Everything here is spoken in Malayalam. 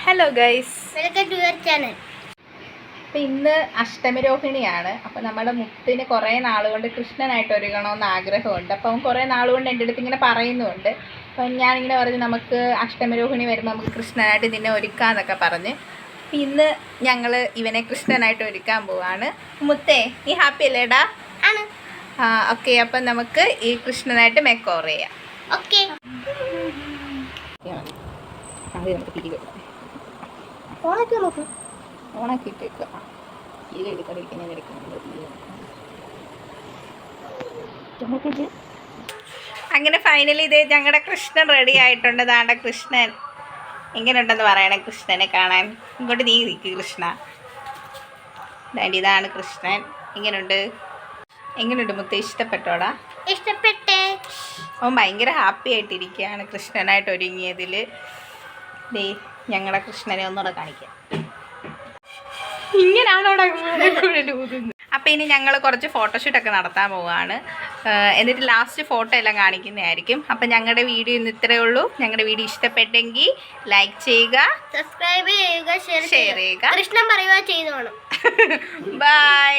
Hello guys, welcome to your channel. അപ്പം ഇന്ന് അഷ്ടമിരോഹിണിയാണ്. അപ്പം നമ്മുടെ മുത്തിന് കുറേ നാളുകൊണ്ട് കൃഷ്ണനായിട്ട് ഒരുങ്ങണമെന്ന് ആഗ്രഹമുണ്ട്. അപ്പം അവൻ കുറേ നാളുകൊണ്ട് എൻ്റെ അടുത്ത് ഇങ്ങനെ പറയുന്നുണ്ട്. അപ്പം ഞാനിങ്ങനെ പറഞ്ഞ് നമുക്ക് അഷ്ടമിരോഹിണി വരുമ്പോൾ നമുക്ക് കൃഷ്ണനായിട്ട് നിന്നെ ഒരുക്കാമെന്നൊക്കെ പറഞ്ഞ് ഇന്ന് ഞങ്ങൾ ഇവനെ കൃഷ്ണനായിട്ട് ഒരുക്കാൻ പോവാണ്. മുത്തേ, നീ ഹാപ്പി അല്ലേടാ? ആണ്. ഓക്കെ, അപ്പം നമുക്ക് ഈ കൃഷ്ണനായിട്ട് മേക്ക് ഓവർ ചെയ്യാം. ഓക്കെ. നമുക്ക് തിരി വെക്കാം. ഓണാക്കിയിട്ടേക്കുക. അങ്ങനെ ഫൈനലി ഇത് ഞങ്ങളുടെ കൃഷ്ണൻ റെഡി ആയിട്ടുണ്ട്. ദാണ്ട കൃഷ്ണൻ എങ്ങനെയുണ്ടെന്ന് പറയണേ. കൃഷ്ണനെ കാണാൻ ഇങ്ങോട്ട് നീ നിൽക്ക് കൃഷ്ണ. ഇതാണ് കൃഷ്ണൻ. എങ്ങനെയുണ്ട് മുത്ത? ഇഷ്ടപ്പെട്ടോടാ? ഇഷ്ടപ്പെട്ടേ. അവൻ ഭയങ്കര ഹാപ്പി ആയിട്ടിരിക്കുകയാണ് കൃഷ്ണനായിട്ട് ഒരുങ്ങിയതിൽ. ദേ ഞങ്ങളുടെ കൃഷ്ണനെ ഒന്നുകൂടെ കാണിക്കാം. ഇങ്ങനെയാണോടാ ഊതുന്നത്? അപ്പം ഇനി ഞങ്ങൾ കുറച്ച് ഫോട്ടോഷൂട്ടൊക്കെ നടത്താൻ പോവുകയാണ്. എന്നിട്ട് ലാസ്റ്റ് ഫോട്ടോ എല്ലാം കാണിക്കുന്നതായിരിക്കും. അപ്പം ഞങ്ങളുടെ വീഡിയോ ഇന്ന് ഇത്രയേ ഉള്ളൂ. ഞങ്ങളുടെ വീഡിയോ ഇഷ്ടപ്പെട്ടെങ്കിൽ ലൈക്ക് ചെയ്യുക, സബ്സ്ക്രൈബ് ചെയ്യുക, ഷെയർ ചെയ്യുക. കൃഷ്ണൻ പറയുക ചെയ്തോണം. ബൈ.